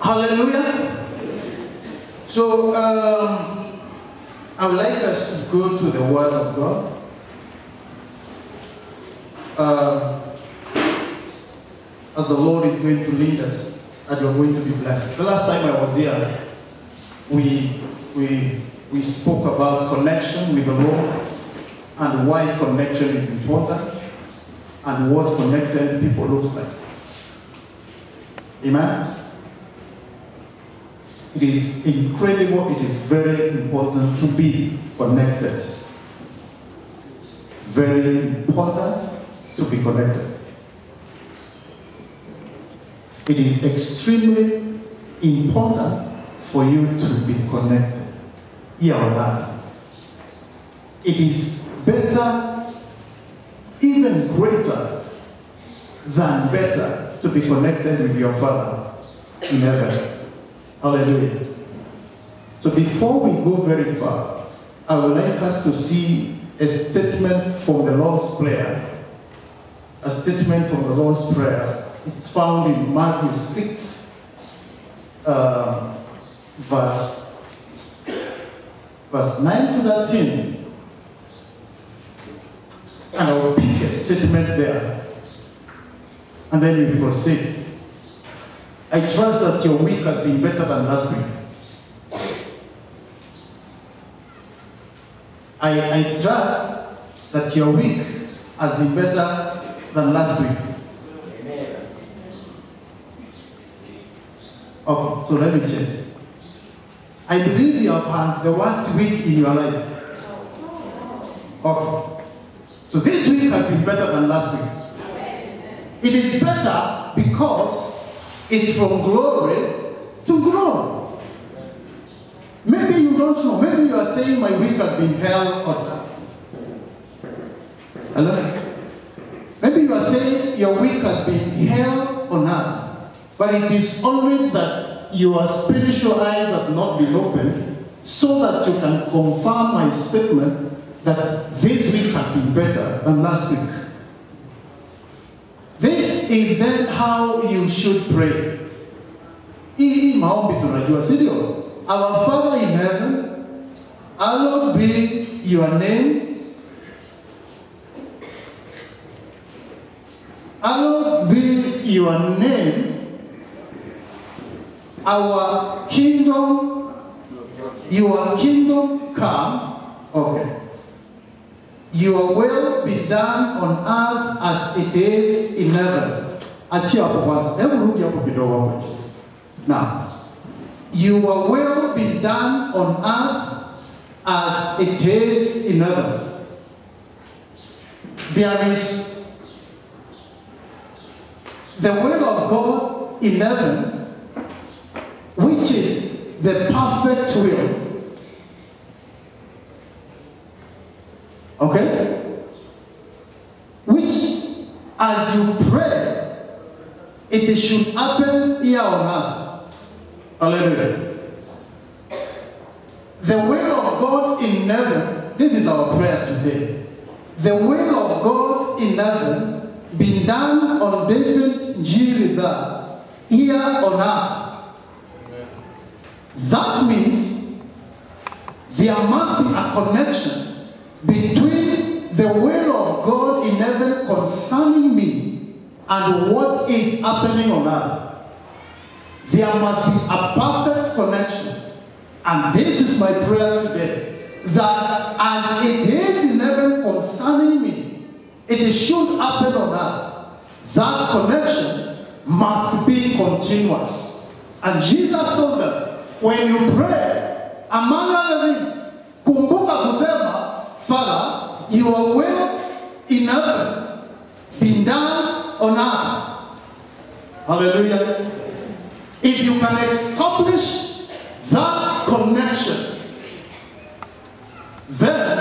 Hallelujah. So I would like us to go to the Word of God. As the Lord is going to lead us, and you're going to be blessed. The last time I was here, we spoke about connection with the Lord and why connection is important and what connected people looks like. Amen? It is incredible, it is very important to be connected. Very important to be connected. It is extremely important for you to be connected. Here on earth. It is better, even greater than better to be connected with your Father in heaven. Hallelujah. So before we go very far, I would like us to see a statement from the Lord's Prayer. A statement from the Lord's Prayer. It's found in Matthew 6, verse 9 to 13. And I will pick a statement there. And then we proceed. I trust that your week has been better than last week. I trust that your week has been better than last week. Amen. Okay, so let me check. I believe you have had the worst week in your life. Okay. So this week has been better than last week. It is better because it's from glory to glory. Maybe you don't know. Maybe you are saying my week has been hell on earth. Hello? Maybe you are saying your week has been hell on earth. But it is only that your spiritual eyes have not been opened so that you can confirm my statement that this week has been better than last week. This is then how you should pray. Our Father in heaven, hallowed be your name. Hallowed be your name. Our kingdom, your kingdom come. Okay. Your will be done on earth as it is in heaven. Now, your will be done on earth as it is in heaven. There is the will of God in heaven, which is the perfect will. Okay? Which, as you pray, it should happen here on earth. Hallelujah. The will of God in heaven, this is our prayer today. The will of God in heaven be done on David Jirida here on earth. Amen. That means there must be a connection between the will of God in heaven concerning me and what is happening on earth. There must be a perfect connection. And this is my prayer today, that as it is in heaven concerning me, it should happen on earth. That connection must be continuous. And Jesus told them, when you pray, among other things, kumbuka kusema, Father, your will in heaven be done on earth. Hallelujah. If you can establish that connection, then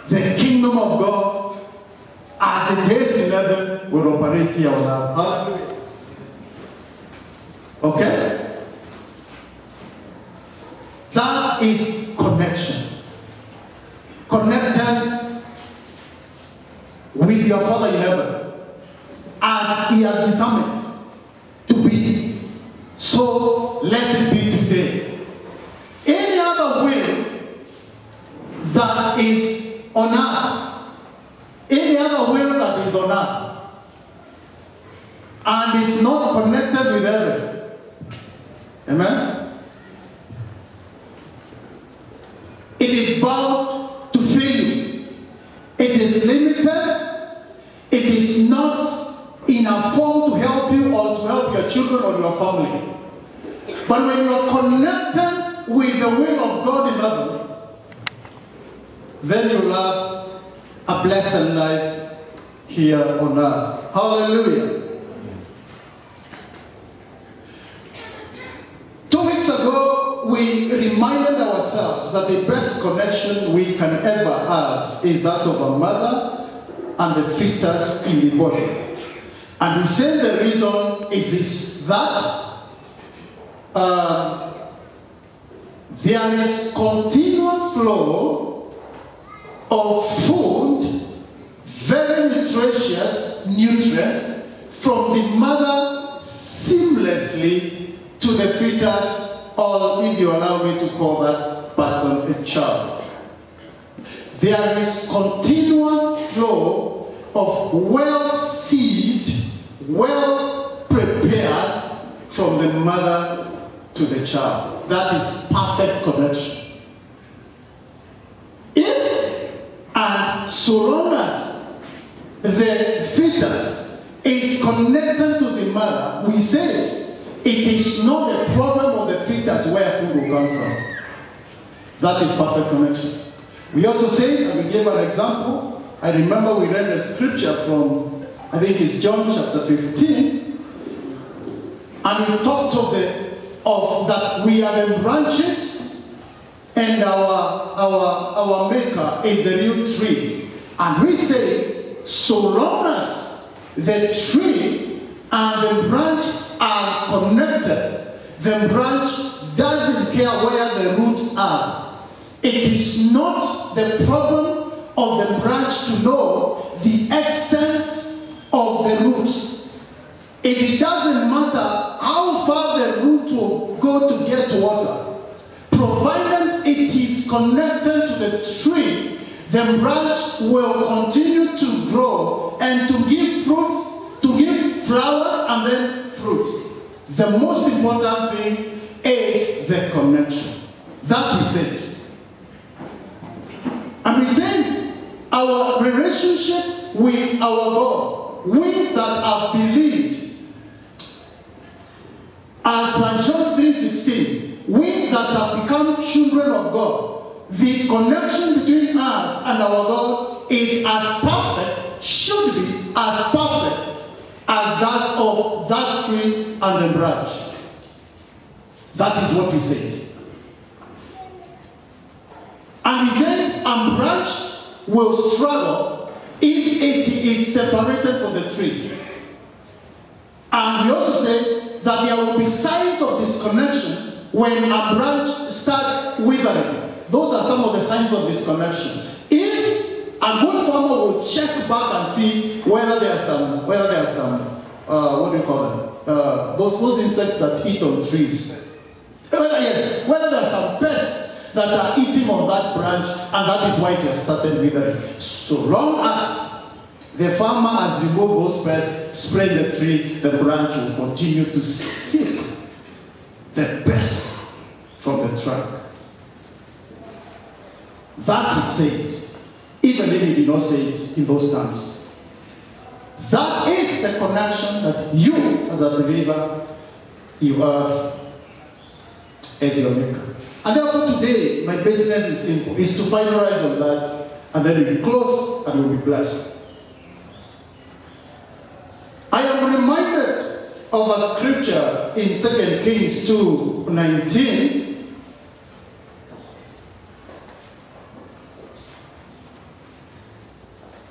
the kingdom of God, as it is in heaven, will operate here on earth. Hallelujah. Okay? That is connection. Connected with your Father in heaven, as He has determined to be So let it be today. Any other will that is on earth, any other will that is on earth, and is not connected with heaven, amen, it is bound to fail. It is limited. It is not in a form to help you or to help your children or your family. But when you are connected with the will of God in heaven, then you will have a blessed life here on earth. Hallelujah. 2 weeks ago, we reminded ourselves that the best connection we can ever have is that of a mother and the fetus in the body. And we said the reason is this, that there is continuous flow of food, very nutritious nutrients from the mother seamlessly to the fetus, or if you allow me to call that person a child. There is continuous flow of well-sieved, well-prepared from the mother to the child. That is perfect connection. If and so long as the fetus is connected to the mother, we say it is not the problem of the fetus where food will come from. That is perfect connection. We also say, and we gave an example, I remember we read a scripture from, I think it's John chapter 15, and we talked of that we are the branches and our maker is the real tree. And we say, so long as the tree and the branch are connected, the branch doesn't care where the roots are. It is not the problem of the branch to know the extent of the roots. It doesn't matter how far the root will go to get water. Provided it is connected to the tree, the branch will continue to grow and to give fruits, to give flowers and then fruits. The most important thing is the connection. That we said. And we said our relationship with our God, we that have believed, as per John 3:16, we that have become children of God, the connection between us and our God is as perfect, should be as perfect as that of that tree and the branch. That is what we say. And he said, a branch will struggle if it is separated from the tree. And we also say that there will be signs of disconnection when a branch starts withering. Those are some of the signs of disconnection. If a good farmer will check back and see whether there are some, what do you call them? Those insects that eat on trees. Whether there are some pests that are eating on that branch, and that is why it has started withering. So long as the farmer has removed those pests, spread the tree, the branch will continue to seek the best from the trunk. That we say, even if he did not say it in those terms. That is the connection that you, as a believer, you have as your maker. And therefore today, my business is simple. Is to finalize on that, and then it will close and we'll be blessed. I am reminded of a scripture in 2 Kings 2:19,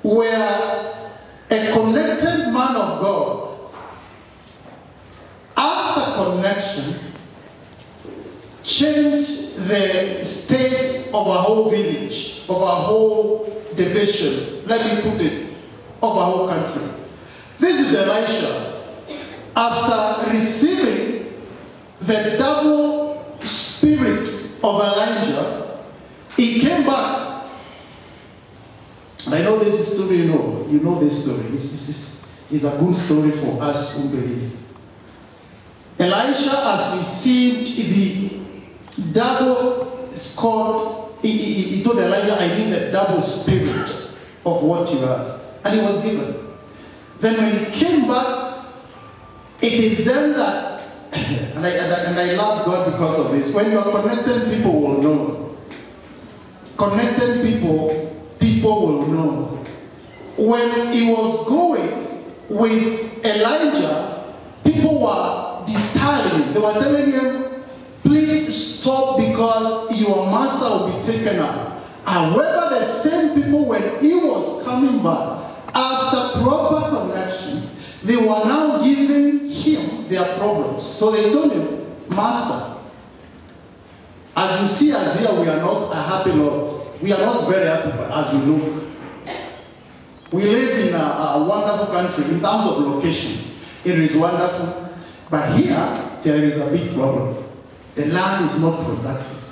where a connected man of God, after connection, changed the state of a whole village, of a whole division, let me put it, of a whole country. This is Elisha, after receiving the double spirit of Elijah, he came back. And I know this story, you know this story. It's a good story for us who believe. Elisha has received the double score. He told Elijah, I need the double spirit of what you have. And he was given. Then when he came back, it is then that, and I love God because of this. When you are connected, people will know. Connected people will know. When he was going with Elijah, people were deterring. They were telling him, please stop because your master will be taken up. However, the same people, when he was coming back, after proper connection, they were now giving him their problems. So they told him, Master, as you see us here, we are not a happy lot. We are not very happy as we look. We live in a wonderful country in terms of location. It is wonderful. But here, there is a big problem. The land is not productive.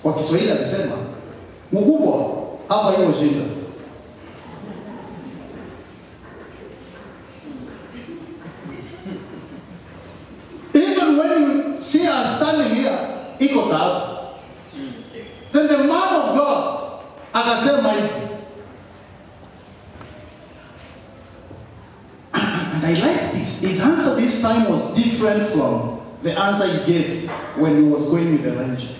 Kwa Kiswahili alisema, mkubwa, hapa hiyo shida. Even when you see us standing here, iko taabu. Then the man of God akasema hivi. And I like this. His answer this time was different from the answer he gave when he was going with Elijah.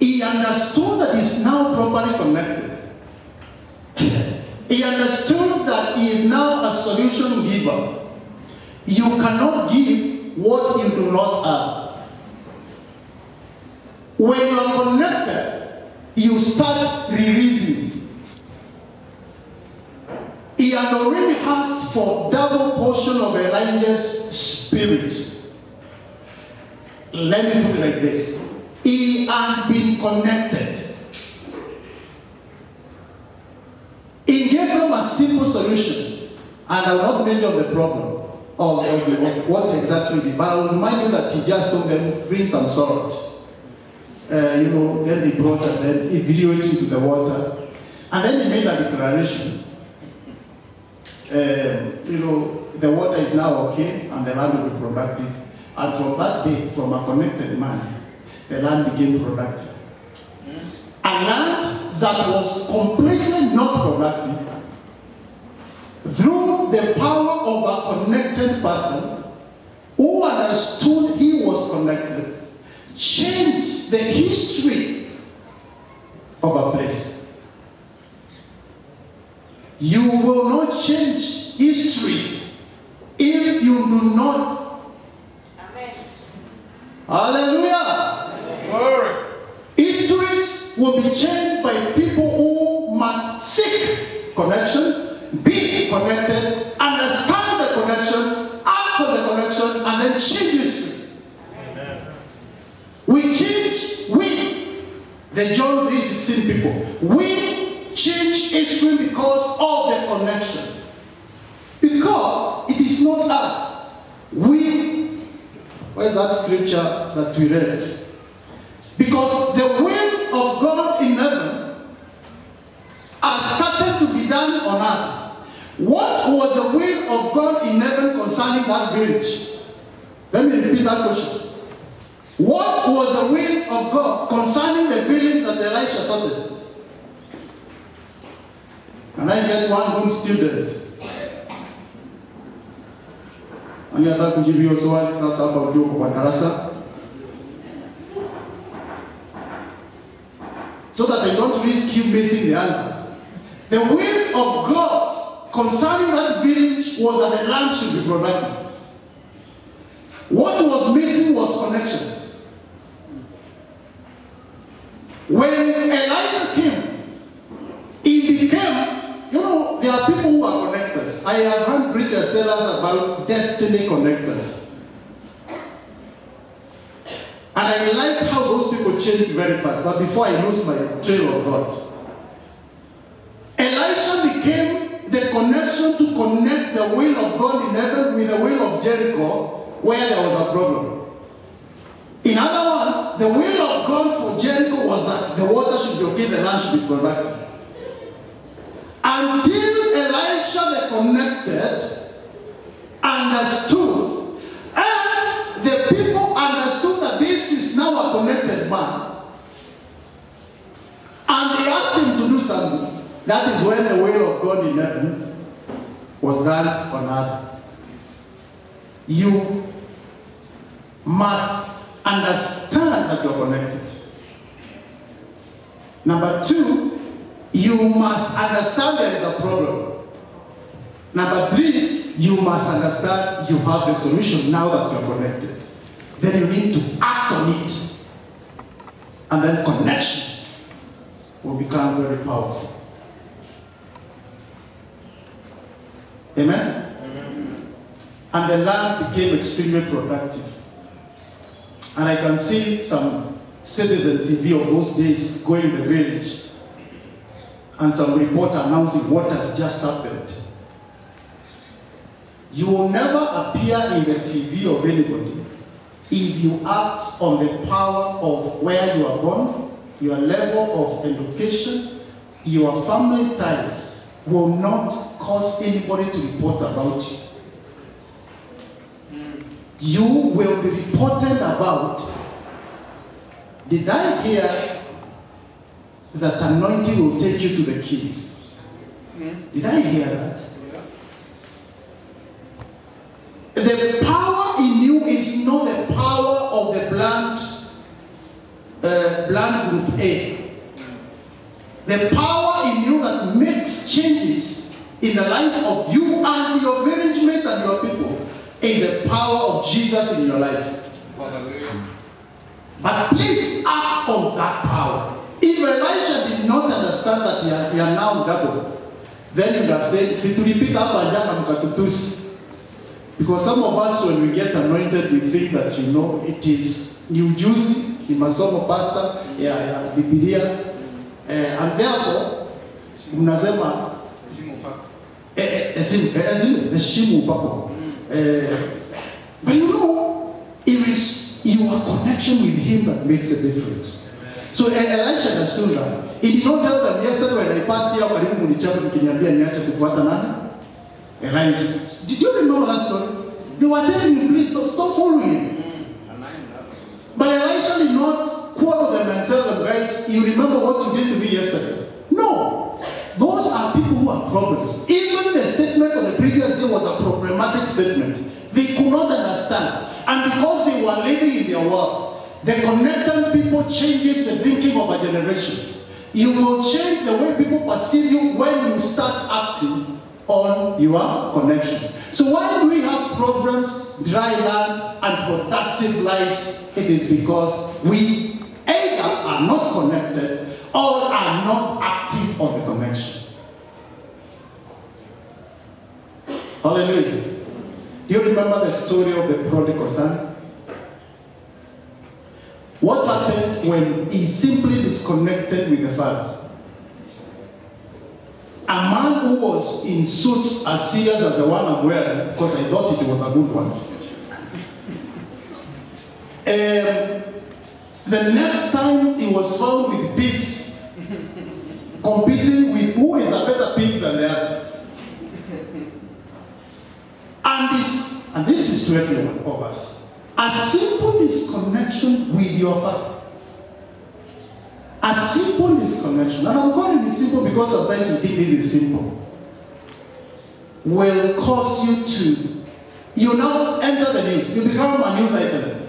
He understood that he's now properly connected. He understood that he is now a solution giver. You cannot give what you do not have. When you are connected, you start releasing. He had already asked for double portion of Elijah's spirit. Let me put it like this. He had been connected. He gave them a simple solution. And I will not mention the problem of what exactly he did. But I will remind you that he just told them, bring some salt. Then they brought it, then he threw it into the water. And then he made a declaration. The water is now okay, and the land will be productive. And from that day, from a connected man, the land became productive. A land that was completely not productive, through the power of a connected person who understood he was connected, changed the history of a place. You will not change histories if you do not. Amen. Hallelujah. Glory. Histories will be changed by people who must seek connection, be connected, understand the connection, act on the connection, and then change history. Amen. The John 3:16 people, we change history because of the connection. Because it is not us. Where is that scripture that we read? Because the will of God in heaven has started to be done on earth. What was the will of God in heaven concerning that village? Let me repeat that question. What was the will of God concerning the village that Elisha started? And I get one good student. And you have to give you also one sasa hapa ujue kwa darasa. So that I don't risk you missing the answer. The will of God concerning that village was that the land should be productive. What was missing was connection. When Elisha came, he became, there are people who are connectors. I have heard preachers tell us about destiny connectors. And I like how those people change very fast. But before I lose my trail of God, Elisha became the connection to connect the will of God in heaven with the will of Jericho, where there was a problem. In other words, the will of God for Jericho was that the water should be okay, the land should be productive. Until Elisha, the connected, understood, and the people understood that this is now a connected man, and they asked him to do something. That is when the will of God in heaven was done on earth. You must understand that you're connected. Number two, you must understand there is a problem. Number three, you must understand you have the solution now that you're connected. Then you need to act on it. And then connection will become very powerful. Amen? Amen. And the land became extremely productive. And I can see some citizen TV of those days going in the village and some reporter announcing what has just happened. You will never appear in the TV of anybody if you act on the power of where you are born, your level of education, your family ties will not cause anybody to report about you. You will be reported about. Did I hear that anointing will take you to the keys? Did I hear that? The power in you is not the power of the bland group A. The power in you that makes changes in the life of you and your marriage mate and your people is the power of Jesus in your life. Hallelujah. But please act on that power. If Elisha did not understand that he are now double, then he would have said, "Si tulipita hapa jana mkatutusi." Because some of us, when we get anointed, we think that, you know, it is new juicy, ni masomo pastor, ya Biblia, and therefore, unasema, heshimu upako. But you know, it is your connection with him that makes a difference. So Elisha understood that. He did not tell them yesterday when I passed here, karibu munichape mkiniambia niache kufuata nani? Elijah. Did you remember that story? They were telling him, please stop following him. But Elisha did not quarrel them and tell them, guys, you remember what you did to me yesterday? No. Those are people who have problems. Even the statement of the previous day was a problematic statement. They could not understand. And because they were living in their world, the connected people changes the thinking of a generation. You will change the way people perceive you when you start acting on your connection. So why do we have problems, dry land, and productive lives? It is because we either are not connected or are not active on the connection. Hallelujah. Do you remember the story of the prodigal son? What happened when he simply disconnected with the father? A man who was in suits as serious as the one I'm wearing, because I thought it was a good one. The next time he was found with pigs, competing with who is a better pig than the other. And this is to every one of us. A simple disconnection with your father. A simple disconnection. And I'm calling it simple because sometimes you think this is simple. Will cause you to, you now enter the news. You become a news item.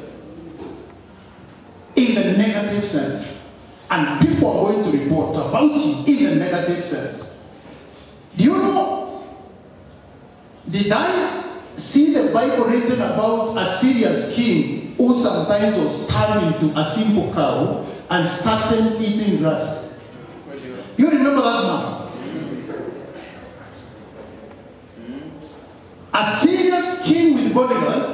In the negative sense. And people are going to report about you in the negative sense. Do you know? Did I see the Bible written about a serious king who sometimes was turned into a simple cow and started eating grass? You remember that man? A serious king with bodyguards.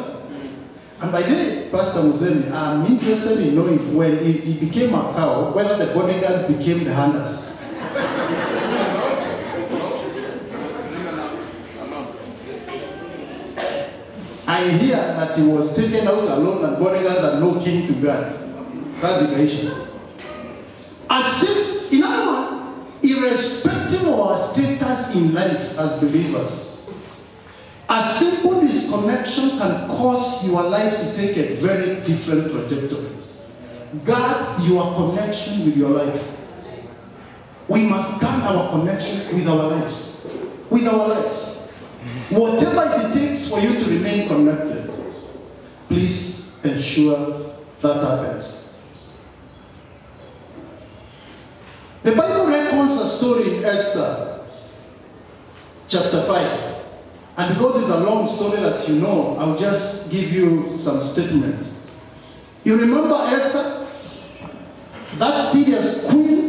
And by the way, Pastor Musemi, I'm interested in knowing when he became a cow, whether the bodyguards became the hunters. I hear that he was taken out alone and bodyguards and no king to guard. That's the issue. As if, in other words, irrespective of our status in life as believers, a simple disconnection can cause your life to take a very different trajectory. Guard your connection with your life. We must guard our connection with our lives. With our lives. Whatever it takes for you to remain connected, please ensure that happens. The Bible records a story in Esther, chapter 5. And because it's a long story that you know, I'll just give you some statements. You remember Esther? That Syria's queen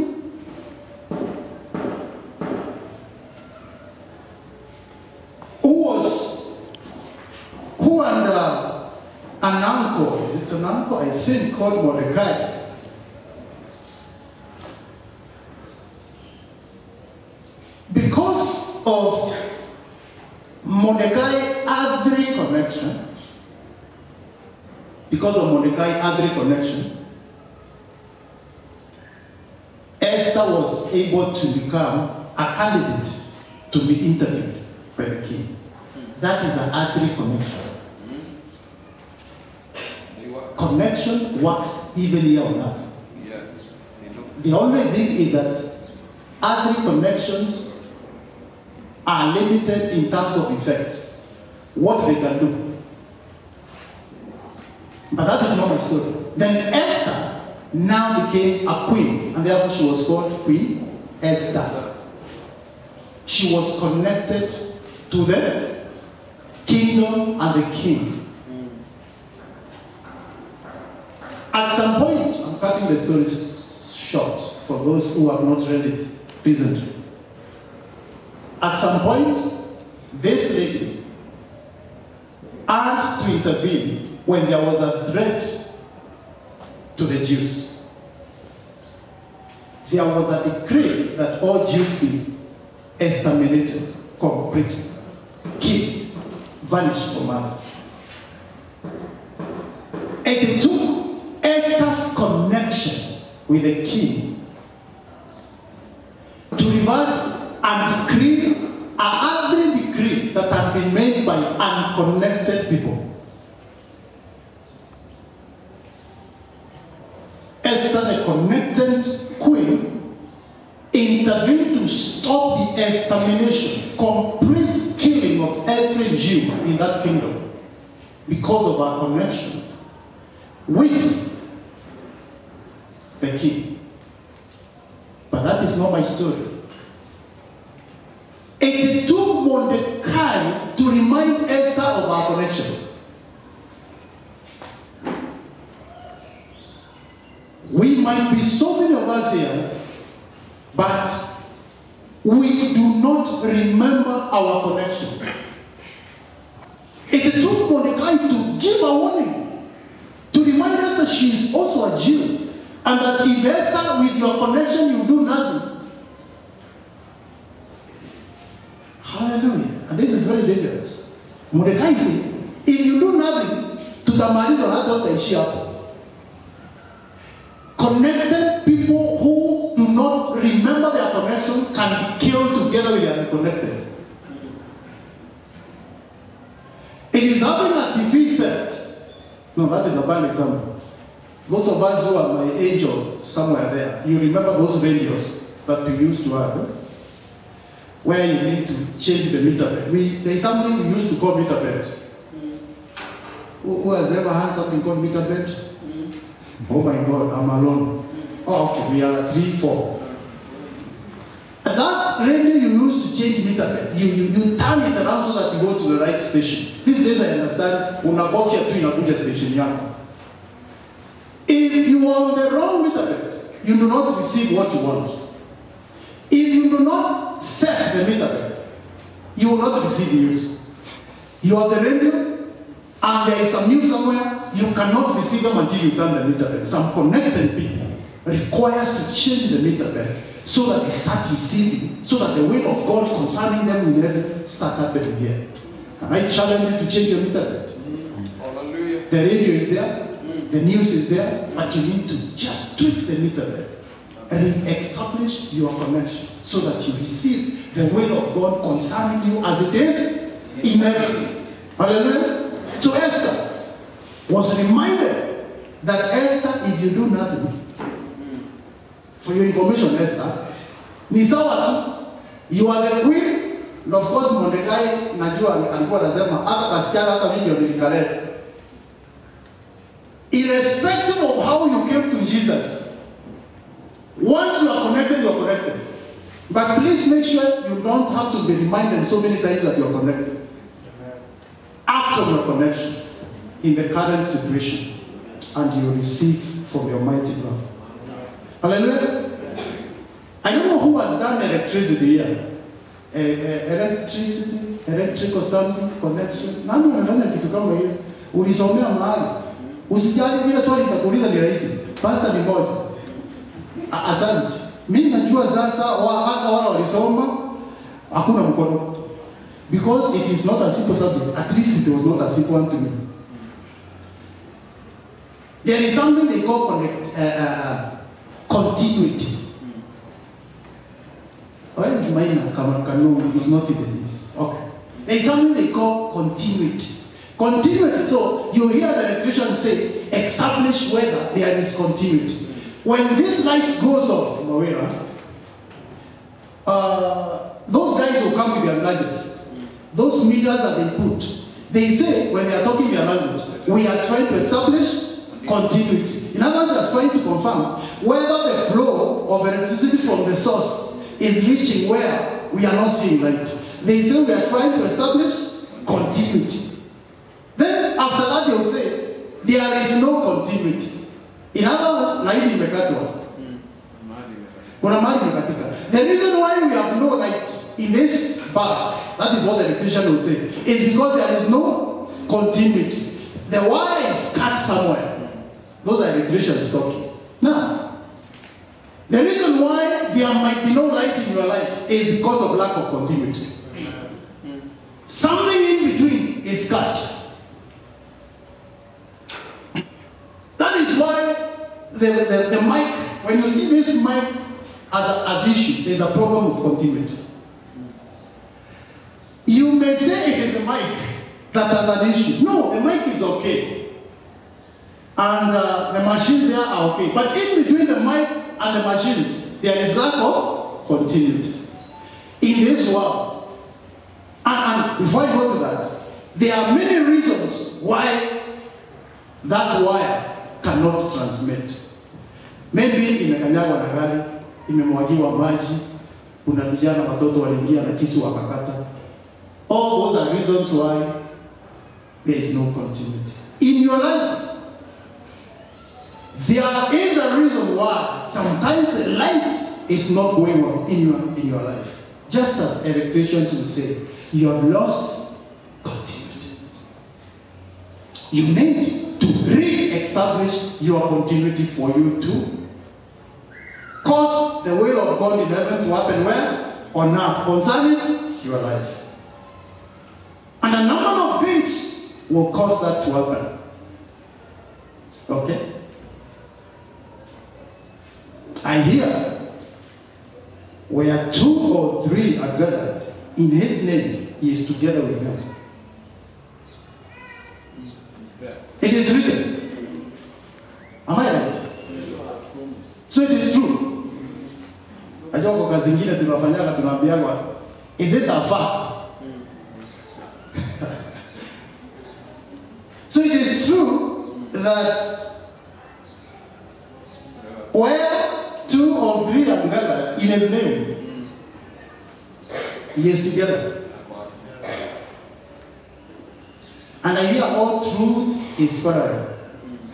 who and an uncle, is it an uncle? I think called Mordecai. Because of Mordecai's earthly connection, Esther was able to become a candidate to be interviewed by the king. That is an earthly connection. Connection works even here on earth. Yes. The only thing is that earthly connections are limited in terms of effect, what they can do. But that is not my story. Then Esther now became a queen, and therefore she was called Queen Esther. She was connected to the kingdom and the king. At some point, I'm cutting the story short for those who have not read it recently. At some point, this lady had to intervene when there was a threat to the Jews. There was a decree that all Jews be exterminated, completely, killed, vanished from earth. It took Esther's connection with the king to reverse and decree every decree that had been made by unconnected people. Esther, the connected queen, intervened to stop the extermination, complete killing of every Jew in that kingdom because of her connection with the king. But that is not my story. It took Mordecai to remind Esther of our connection. We might be so many of us here, but we do not remember our connection. It took Mordecai to give a warning, to remind us that she is also a Jew, and that if Esther, with your connection, you do nothing. Hallelujah. And this is very dangerous. Mordecai said, if you do nothing, tutamaliza hata utaishi hapo. Connected people who do not remember their connection can be killed together with the unconnected. It is having a TV set. No, that is a bad example. Those of us who are my age or somewhere there, you remember those radios that we used to have, where you need to change the meter bed. There is something we used to call meter bed. Who has ever had something called meter bed? Oh my God, I'm alone. Oh, okay, we are 3, 4. And that radio you use to change meter bed, you turn it around so that you go to the right station. These days I understand, unabofya tu inakuja station yako. If you are on the wrong meter bed, you do not receive what you want. If you do not set the meter bed, you will not receive news. You have the radio, and there is some news somewhere, you cannot receive them until you turn the meter bed. Some connected people requires to change the meter bed so that they start receiving, so that the way of God concerning them will never start happening here. Can I challenge you to change your meter bed? The radio is there, the news is there, but you need to just tweak the meter there and establish your connection so that you receive the will of God concerning you as it is in heaven. Hallelujah. So Esther was reminded that Esther, if you do nothing, for your information, Esther, ni sawa tu, you are the queen. And of course, Mordecai, najua alikuwa anasema hata kasichana hata mimi ndio nilikaleta. Irrespective of how you came to Jesus, once you are connected, you are connected. But please make sure you don't have to be reminded so many times that you are connected. Act on your connection in the current situation, and you receive from your mighty God. Hallelujah. I don't know who has done electricity here. Electric or something, connection. Nani unafanya kitu kama hiyo? Ulisomea mahali. Usijali kile swali nitakuuliza ni rahisi. Pastor ni moja. Asante. Mimi najua sasa hata wale walisoma hakuna mkono. Because it is not a simple subject. At least it was not a simple one to me. There is something they call continuity. Where is mine? Kanon is not even this. Okay. There is something they call continuity. Continuity. So you hear the electrician say, establish whether there is continuity. When this light goes off, those guys will come with their gadgets. Those meters that they put, they say when they are talking their language, we are trying to establish continuity. In other words, they are trying to confirm whether the flow of electricity from the source is reaching where we are not seeing light. They say we are trying to establish continuity. Then after that they will say there is no continuity. In other words, light imekatwa. Kuna mali imekatika. The reason why we have no light in this bar, that is what the electrician will say, is because there is no continuity. The wire is cut somewhere. Those are electricians talking. Now, the reason why there might be no light in your life is because of lack of continuity. Something in between is cut. That is why the mic, when you see this mic as issues, there is a problem of continuity. You may say it is the mic that has an issue. No, the mic is okay. And the machines there are okay. But in between the mic and the machines, there is lack of continuity in this world. And before I go to that, there are many reasons why that wire cannot transmit. Maybe imekanyagwa na gari, imemwagiwa maji, kuna vijana watoto waliingia na kisu wakakata. All those are reasons why there is no continuity. In your life, there is a reason why sometimes the light is not going on in your life. Just as electricians would say, you have lost continuity. You need to re-establish your continuity for you to cause the will of God in heaven to happen where? On earth, concerning your life. And a number of things will cause that to happen. Okay? I hear where 2 or 3 are gathered in his name, he is together with them. It is written. Am I right? So it is true. Ajua kwa kazi zingine tunafanyaga tunaambiwa, is it a fact? So it is true that where 2 or 3 are gathered in his name, he is together. And I hear all truth is parallel.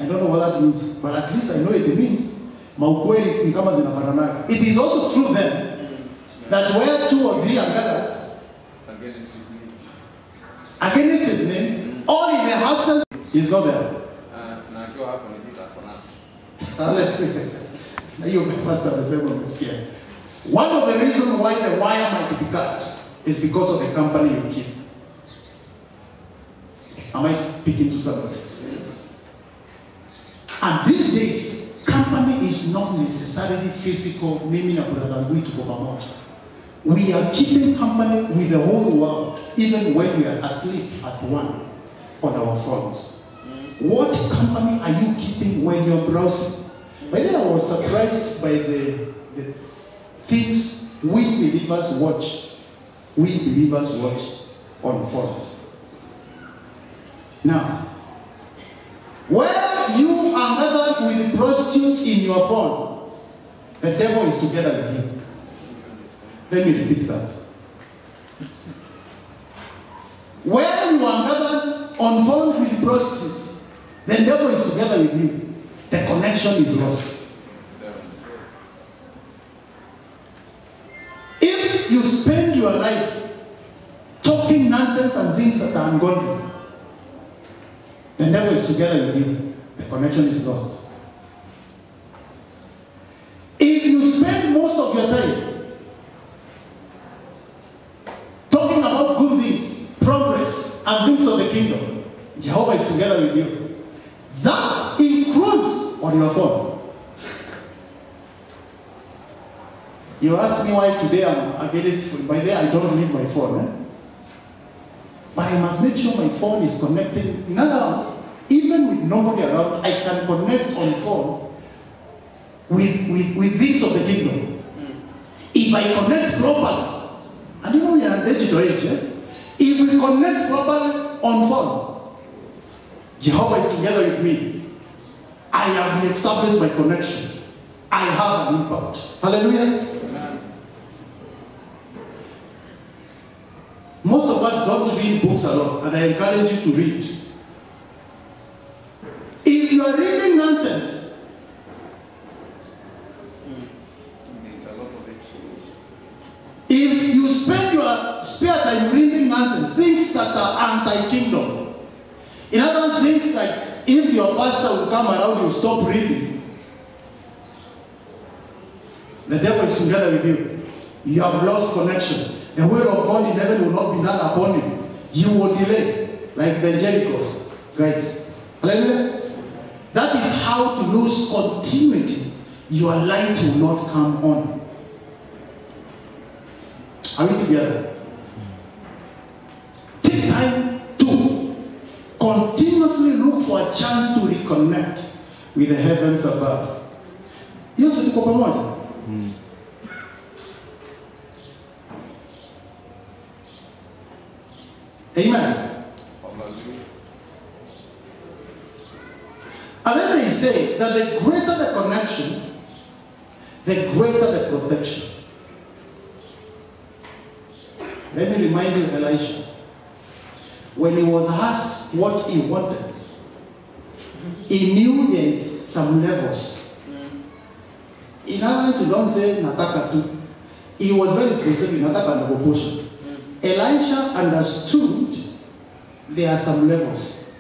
I don't know what that means, but at least I know it means maukweli ni kama zinafanana. It is also true then that where 2 or 3 are gathered against his name, all in the absence is not there. One of the reasons why the wire might be cut is because of the company you keep. Am I speaking to somebody? And these days, company is not necessarily physical, mimi na brother Ngui tuko pamoja. We are keeping company with the whole world, even when we are asleep at one on our phones. What company are you keeping when you're browsing? By then I was surprised by the things we believers watch. We believers watch on phones. Now, where you are gathered with prostitutes in your phone, the devil is together with you. Let me repeat that. Where you are gathered on phone with prostitutes, the devil is together with you. The connection is lost. If you spend your life talking nonsense and things that are ungodly, the devil is together with you. The connection is lost. If you spend most of your time talking about good things, progress, and things of the kingdom, Jehovah is together with you. That includes on your phone. You ask me why today I'm against phone. By the way, I don't leave my phone. But I must make sure my phone is connected. In other words, even with nobody around, I can connect on phone with things of the kingdom. If I connect properly, and you know we are digital age, if we connect properly on phone, Jehovah is together with me. I have established my connection. I have an impact. Hallelujah. Amen. Most of us don't read books a lot, and I encourage you to read. If you are reading nonsense, if you spend your spare time reading nonsense, things that are anti-kingdom, in other words, things like if your pastor will come around, you stop reading, the devil is together with you. You have lost connection. The will of God in heaven will not be done upon you. You will delay, like the Jerichos, guys. Hallelujah. That is how to lose continuity. Your light will not come on. Are we together? Take time to continuously look for a chance to reconnect with the heavens above. Hiyo si tuko pamoja? Amen. And then they say that the greater the connection, the greater the protection. Let me remind you, Elisha, when he was asked what he wanted, he knew there is some levels. In other words, you don't say nataka tu. He was very specific, nataka na portion. Elisha understood there are some levels.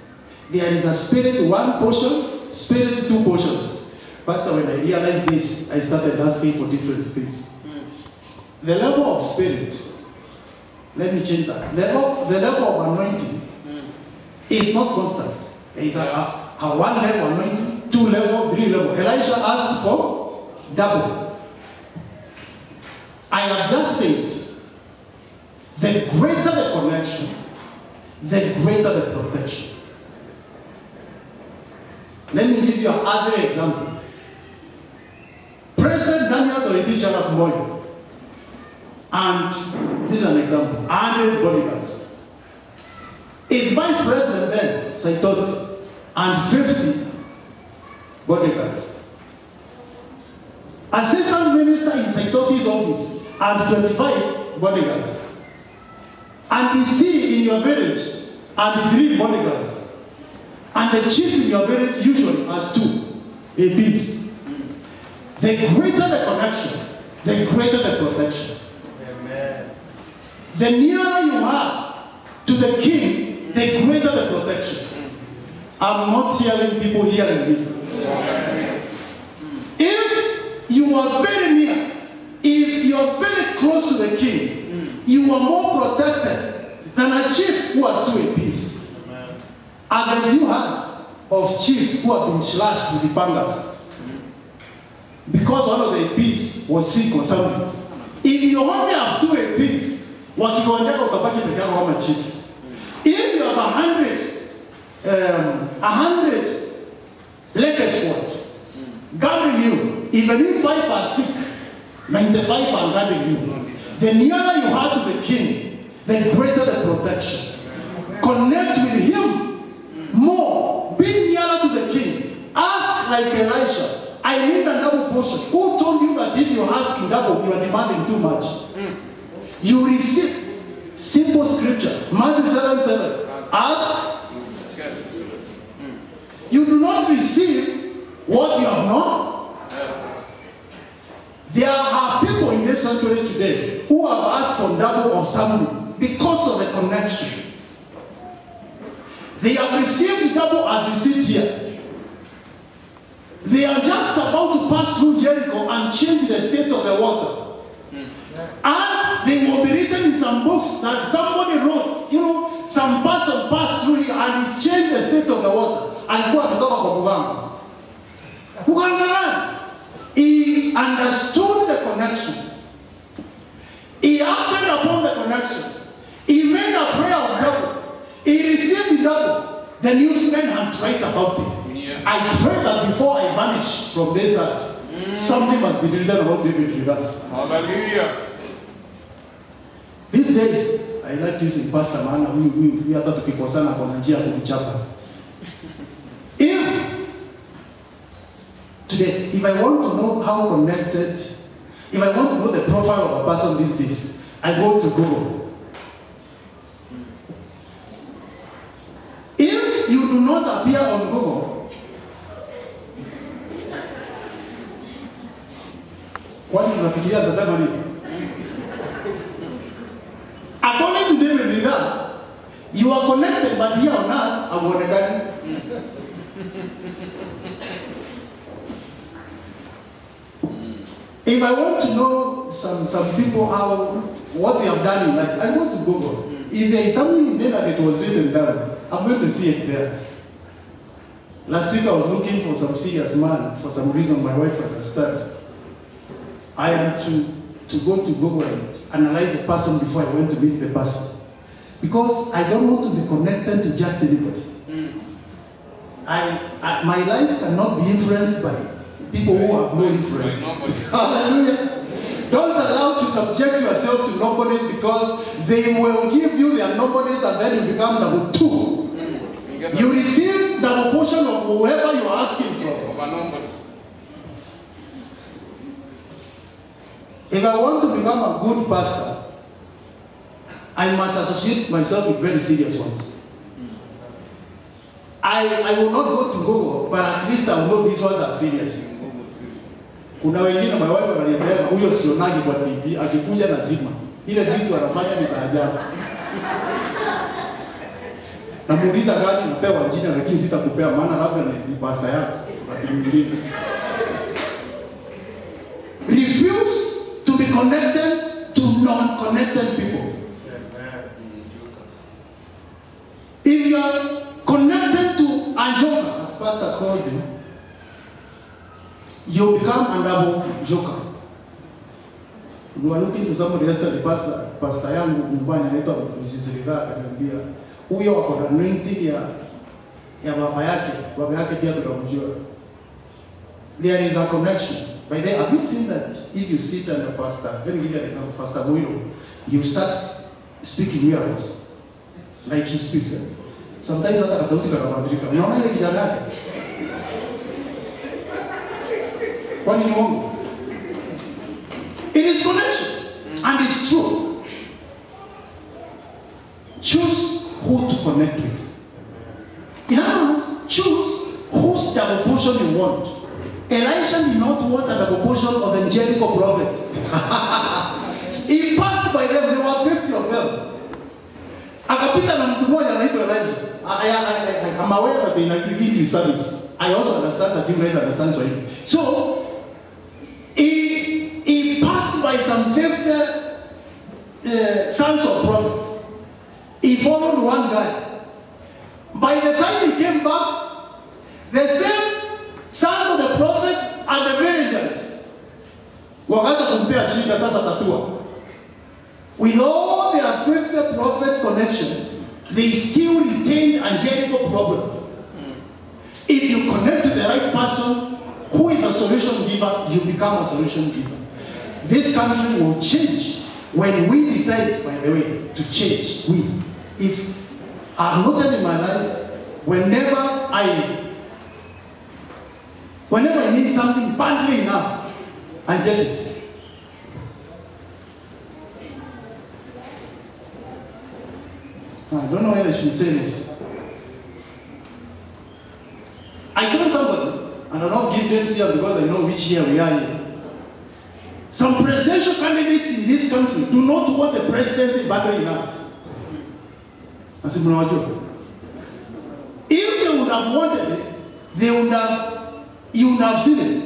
There is a spirit 1 portion, spirit 2 portions. Pastor, when I realized this, I started asking for different things. The level of spirit, let me change that. The level of anointing is not constant. There is a 1 level anointing, 2 level, 3 level. Elisha asked for double. I have just said, the greater the connection, the greater the protection. Let me give you another example. President Daniel Toriti Arap Moi, and this is an example, 100 bodyguards. His vice president then, Saitoti, and 50 bodyguards. Assistant minister in Saitoti's office, and 25 bodyguards. And the C in your village, and 3 bodyguards. And the chief in your village usually has 2 APs. The greater the connection, the greater the protection. Amen. The nearer you are to the king, the greater the protection. I'm not hearing people hearing me. If you are very near, if you are very close to the king, you are more protected than a chief who has 2 APs. Against you have of chiefs who have been slashed with the pangas because one of the APs was sick or something. If you only have 2 APs, wakigonjeka ukabaki peke yako kama chief. If you have 100 latest squad guarding you, even if 5 are sick, 95 are guarding you. The nearer you are to the king, the greater the protection. Connect with him more. Be nearer to the king. Ask like Elisha, I need a double portion. Who told you that if you ask in double, you are demanding too much? You receive. Simple scripture. Matthew 7:7. Ask. You do not receive what you have not. There are people in this sanctuary today who have asked for double of something because of the connection. They have received double as we sit here. They are just about to pass through Jericho and change the state of the water. And they will be written in some books that somebody wrote. You know, some person passed through here and he changed the state of the water. And he understood the connection. He acted upon the connection. He made a prayer of double. He received double. The newsmen had tried about it. Yeah. I pray that before I vanish from this earth, something must be written about David with that. Hallelujah. These days, I like using Pastor Man. We are not people sana kwa njia kuchapa. If today, if I want to know how connected, if I want to know the profile of a person these days, I go to Google. If you do not appear on Google, what you nafikiria atasema nini? According to David Riga, you are connected, but here on earth, hauonekani. If I want to know some people what they have done in life, I go to Google. If there is something in there that it was written down, I'm going to see it there. Last week I was looking for some serious man. For some reason my wife understood. I had to go to Google and analyze the person before I went to meet the person. Because I don't want to be connected to just anybody. My life cannot be influenced by people who have no influence. Hallelujah. Don't allow to subject yourself to nobodies because they will give you their nobodies and then you become number 2. You receive the portion of whoever you are asking from. If I want to become a good pastor, I must associate myself with very serious ones. I will not go to Google, but at least I will know these ones are serious. Kuna wengine my wife ananiambia huyo sionagi kwa TV, akikuja lazima. Ile vitu anafanya ni za ajabu. Namuuliza gani napewa jina lakini sitakupea maana labda ni pastor yako. Refuse to be connected to non-connected people. If you are connected to a joker, as pastor calls him, you become a double joker. We were looking to somebody yesterday, pastor yangu nyumbani anaitwa Mrs. Ridha akaniambia huyo wako na anointing ya baba yake pia tunamjua. There is a connection. By the way, have you seen that if you sit under pastor, let me give you an example, Pastor Moyo, you start speaking miracles like he speaks. Sometimes hata kasauti kanabadilika. Unaona ile kijana yake? Kwani ni uongo? It is connection and it's true. Choose who to connect with. In other words, choose whose double portion you want. Elisha did not want a double portion of the Jericho prophets. He passed by them, there were 50 of them. Akapita na mtu mmoja anaitwa Elijah. I'm aware that in English service, I also understand that you guys understand Swahili. So, he passed by some 50 sons of prophets. He followed one guy. By the time he came back, The same sons of the prophets and the villagers. Wakaanza kumpea shida sasa tatua. With all their 50 prophets connection, they still retained angelical problem. If you connect to the right person who is a solution giver, you become a solution giver. This country will change when we decide, by the way, to change. If I'm not in my life, whenever I need something badly enough, I get it. I don't know whether I should say this. I told somebody, and I'll not give names here because I know which year we are in. Some presidential candidates in this country do not want the presidency badly enough. I said, if they would have wanted it, you would have seen it.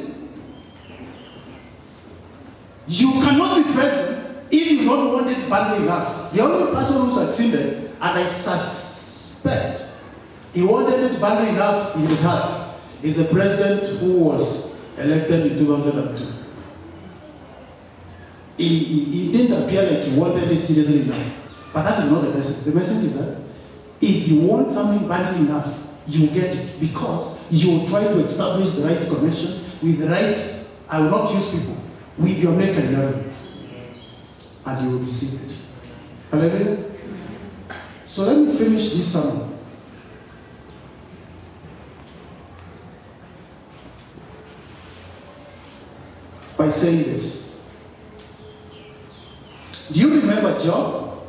You cannot be president if you don't want it badly enough. The only person who succeeded, and I suspect he wanted it badly enough in his heart, is the president who was elected in 2002. He didn't appear like he wanted it seriously enough. But that is not the message. The message is that if you want something badly enough, you get it. Because you will try to establish the right connection with the right, I will not use people, with your maker in heaven. And you will receive it. Hallelujah. So let me finish this sermon. By saying this. Do you remember Job?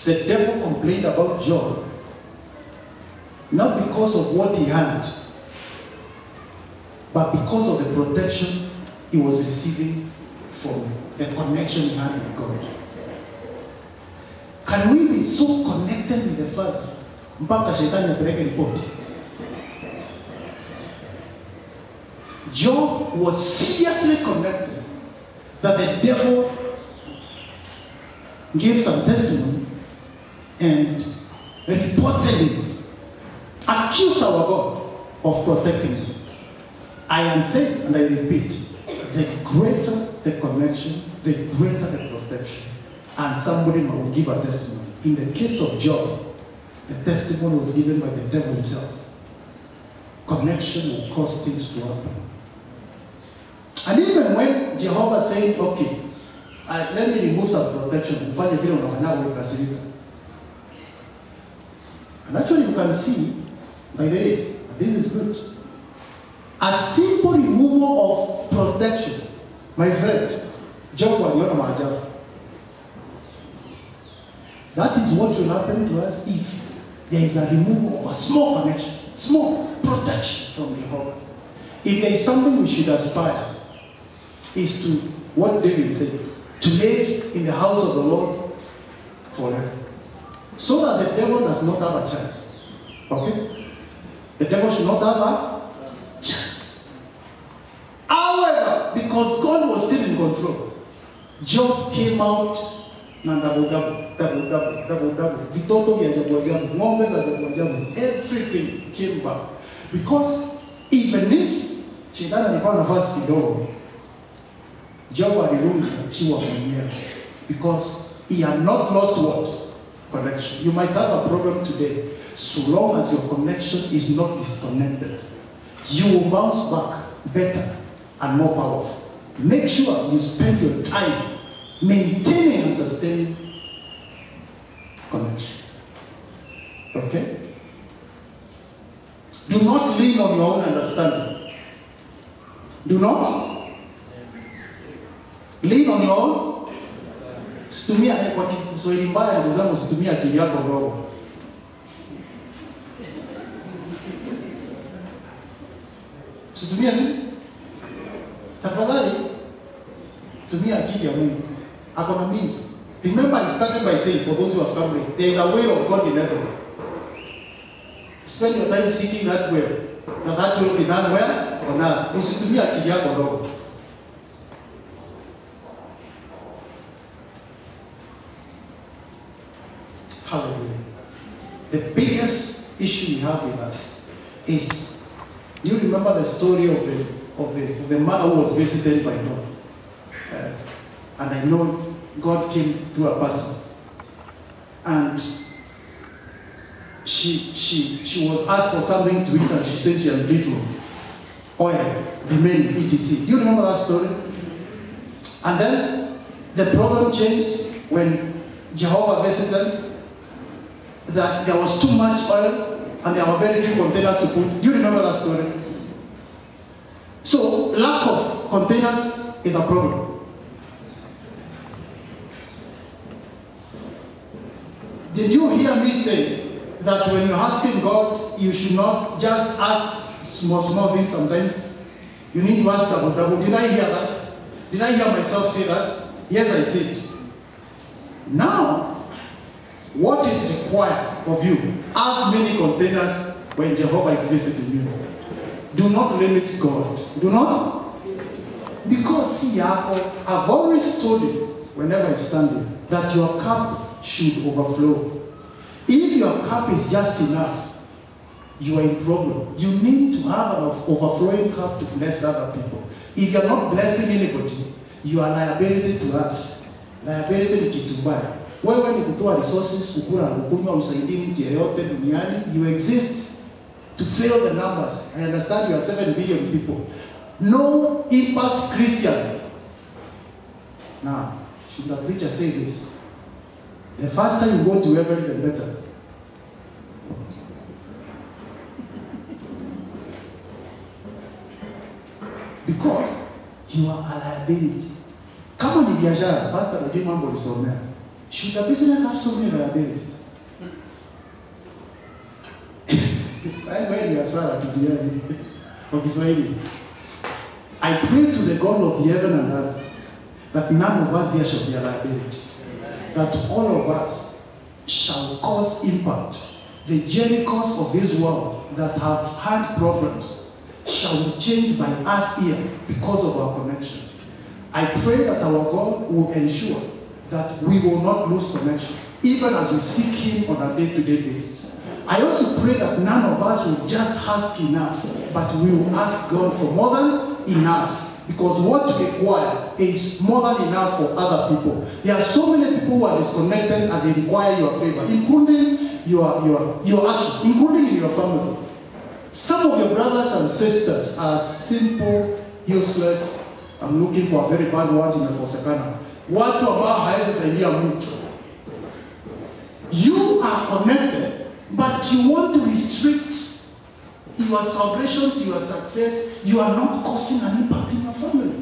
The devil complained about Job, not because of what he had, but because of the protection he was receiving from the connection he had with God. Can we be so connected with the Father mpaka shetani apeleke report? Job was seriously connected that the devil gave some testimony and reported him, accused our God of protecting him. I am saying, and I repeat, the greater the connection, the greater the protection. And somebody will give a testimony. In the case of Job, the testimony was given by the devil himself. Connection will cause things to happen. And even when Jehovah said, okay, let me remove some protection, and actually you can see, by the way, this is good. A simple removal of protection, my friend, Job was not my job. That is what will happen to us if there is a removal of a small connection, small protection from Jehovah. If there is something we should aspire, is to what David said, to live in the house of the Lord forever. So that the devil does not have a chance. Okay? The devil should not have a chance. However, because God was still in control, Job came out na double. Everything came back. Because even if shetani alikuwa nafasi kidogo, Job alirudi akiwa mwenyewe. Because he had not lost what? Connection. You might have a problem today. So long as your connection is not disconnected, you will bounce back better and more powerful. Make sure you spend your time maintaining and sustaining connection. Okay? Do not lean on your own understanding. Do not lean on your own. Situmia kwa Kiswahili mbaya ndugu zangu, situmia akili yako ndogo. Situmia nini? Tafadhali tumia akili ya Mungu. Akona mingi. Remember I started by saying, for those who have come late, there is a way of God in heaven. Spend your time seeking that way. That will be done well or not. Usitumia akili yako ndogo. Hallelujah. The biggest issue we have with us is, you remember the story of the mother who was visited by God. And I know God came through a person. And she was asked for something to eat, and she said she had little oil, remained, etc. Do you remember that story? And then the problem changed when Jehovah visited, that there was too much oil and there were very few containers to put. Do you remember that story? So lack of containers is a problem. Did you hear me say that when you're asking God, you should not just ask small things sometimes? You need to ask double. Did I hear that? Did I hear myself say that? Yes, I said. Now, what is required of you? Have many containers when Jehovah is visiting you. Do not limit God. Do not. Because see, I've always told you, whenever I stand here, that your cup should overflow. If your cup is just enough, you are in problem. You need to have an overflowing cup to bless other people. If you're not blessing anybody, you are liability to us. Liability ni kitu mbaya. Wewe ni kutoa resources, kukula, kukunywa, usaidie mtu yeyote duniani. You exist to fill the numbers. I understand you are 7 billion people. No impact Christian. Now, should the preacher say this? The faster you go to heaven, the better. Because you are a liability. Kama ni biashara, pastor najua mambo ulisomea. Should the business have so many liabilities? Wewe biashara duniani. Kwa Kiswahili. I pray to the God of the heaven and earth that none of us here shall be a liability. That all of us shall cause impact. The Jerichos of this world that have had problems shall be changed by us here because of our connection. I pray that our God will ensure that we will not lose connection, even as we seek Him on a day-to-day basis. I also pray that none of us will just ask enough, but we will ask God for more than enough. Because what we require is more than enough for other people. There are so many people who are disconnected and they require your favor, including your action, including in your family. Some of your brothers and sisters are simple, useless. I'm looking for a very bad word in the Kosekana. Watu ambao hawezi saidia mtu. You are connected, but you want to restrict your salvation to your success. You are not causing an impact in your family.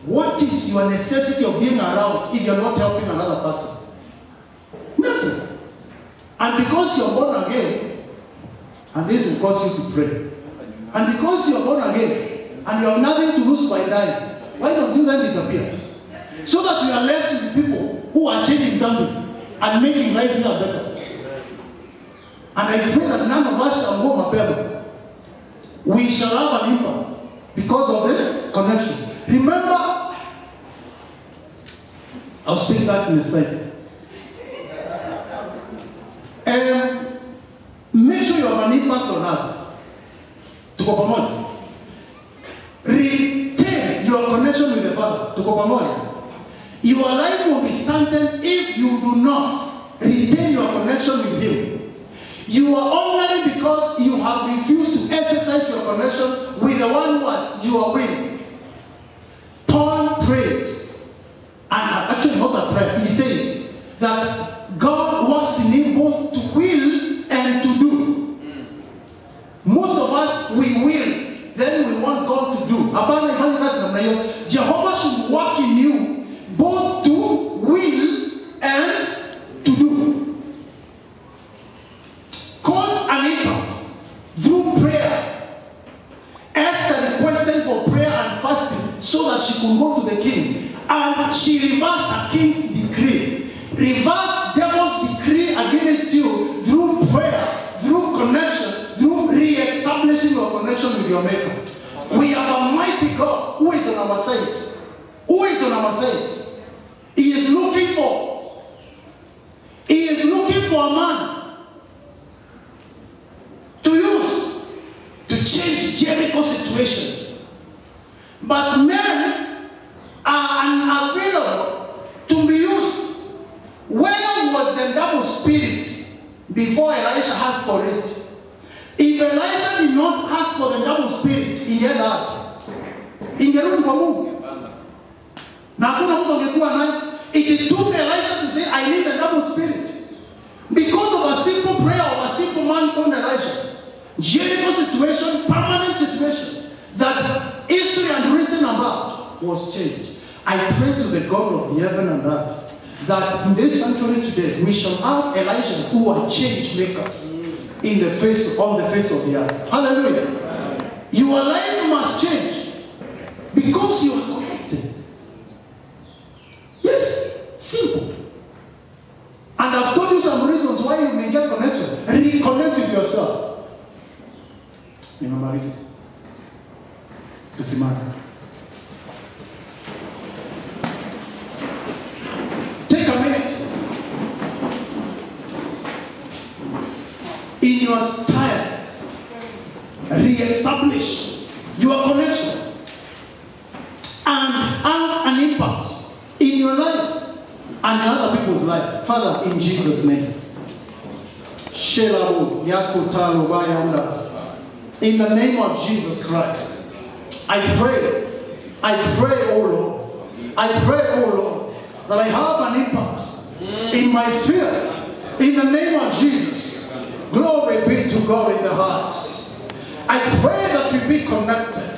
What is your necessity of being around if you are not helping another person? Nothing. And because you are born again, and this will cause you to pray. And because you are born again, and you have nothing to lose by dying, why don't you then disappear? So that we are left with the people who are changing something and making life here better. And I pray that none of us shall go mapema. We shall have an impact because of the connection. Remember, I'll speak that in a second. Make sure you have an impact on others. Tuko pamoja. Retain your connection with the Father. Tuko pamoja. Your life will be stunted if you do not retain your connection with Him. You are ordinary because you have refused to exercise your connection with the one who was you are with. Paul prayed, and actually not a prayer, he said that God works in him both to will and to do. Most of us, we will, then we want God to do. Jehovah should work in you both to will and to do. Cause an impact through prayer. Esther requested for prayer and fasting so that she could go to the king. And she reversed a king's decree. Reverse devil's decree against you through prayer, through connection, through re-establishing your connection with your Maker. We have a mighty God who is on our side. Who is on our side? He is looking for a man to use to to change Jericho's situation. But men are unavailable to be used. Where was the double spirit before Elisha asked for it? If Elisha did not ask for the double spirit, he had that. Ingerudi kwa Mungu. Na hakuna mtu angekuwa naye. It took Elisha to say, I need a double spirit. Because of a simple prayer of a simple man called Elisha. Jericho situation, permanent situation, that history had written about was changed. I pray to the God of the heaven and earth that in this sanctuary today we shall have Elishas who are change makers on the face of the earth. Hallelujah. Your life must change because you are connected. Yes, simple. And I've told you some reasons why you may get connection. Reconnect with yourself. Nimemaliza. Tusimame. Take a minute. In your style, re-establish your connection and have an impact in your life and in other people's life. Father, in Jesus' name. In the name of Jesus Christ, I pray, oh Lord, that I have an impact in my sphere. In the name of Jesus, glory be to God in the hearts. I pray that we be connected.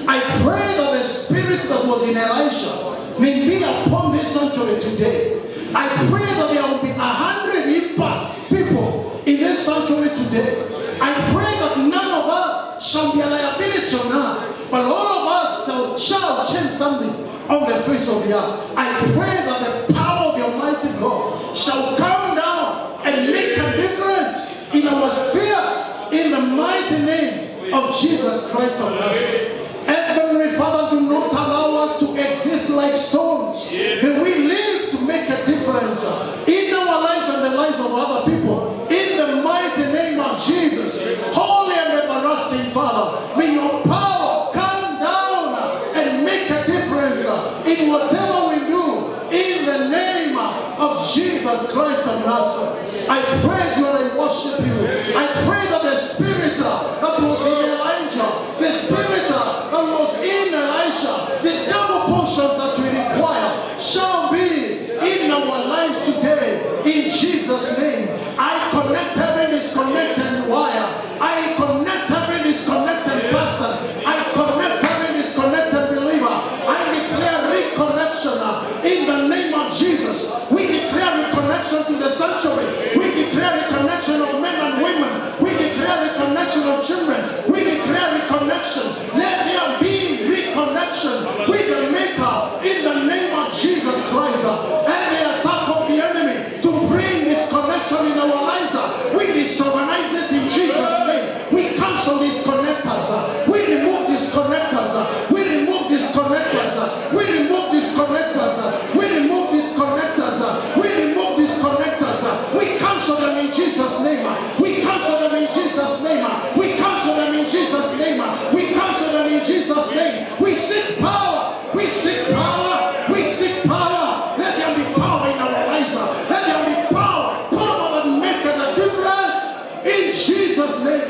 I pray that the spirit that was in Elisha may be upon this sanctuary today. I pray that there will be 100 impact people in this sanctuary today. I pray that none of us shall be a liability on earth, but all of us shall change something on the face of the earth. I pray that the power of the Almighty God shall come down and make a difference in our spheres in the mighty name of Jesus Christ of Nazareth. Heavenly Father, do not allow us to exist like stones. May we live to make a difference in our lives and the lives of other people. In the mighty name of Jesus, holy and everlasting Father, may your power come down and make a difference in whatever we do. In the name of Jesus Christ of Nazareth, I praise you and I worship you. I pray that the spirit that was in Elijah, the spirit that was in Elisha, the double portions that we require shall be in our lives today. In Jesus' name, I connect every disconnected wire. I connect every disconnected person. I connect every disconnected believer. I declare reconnection in the name of Jesus. We declare reconnection to the sanctuary. We declare reconnection of men and women. We declare reconnection of children. We declare reconnection. Let there be reconnection with the Maker in the name of Jesus Christ. Every attack of the enemy to bring disconnection in our lives, we disorganize it in Jesus' name. We cancel disconnectors. We remove disconnectors. We remove disconnectors. We remove disconnectors. We remove disconnectors. We remove disconnectors. We cancel them in Jesus' name. We cancel them in Jesus' name. We cancel them in Jesus' name. We cancel them in Jesus' name. We seek power. We seek power. We seek power. Let there be power in our lives. Let there be power. Power that makes a difference in Jesus' name.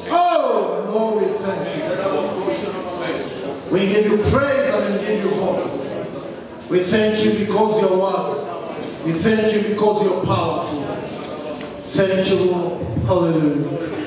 Oh, Lord, we thank you. We give you praise and we give you honor. We thank you because you're worthy. We thank you because you're powerful. Thank you, Lord. Hallelujah.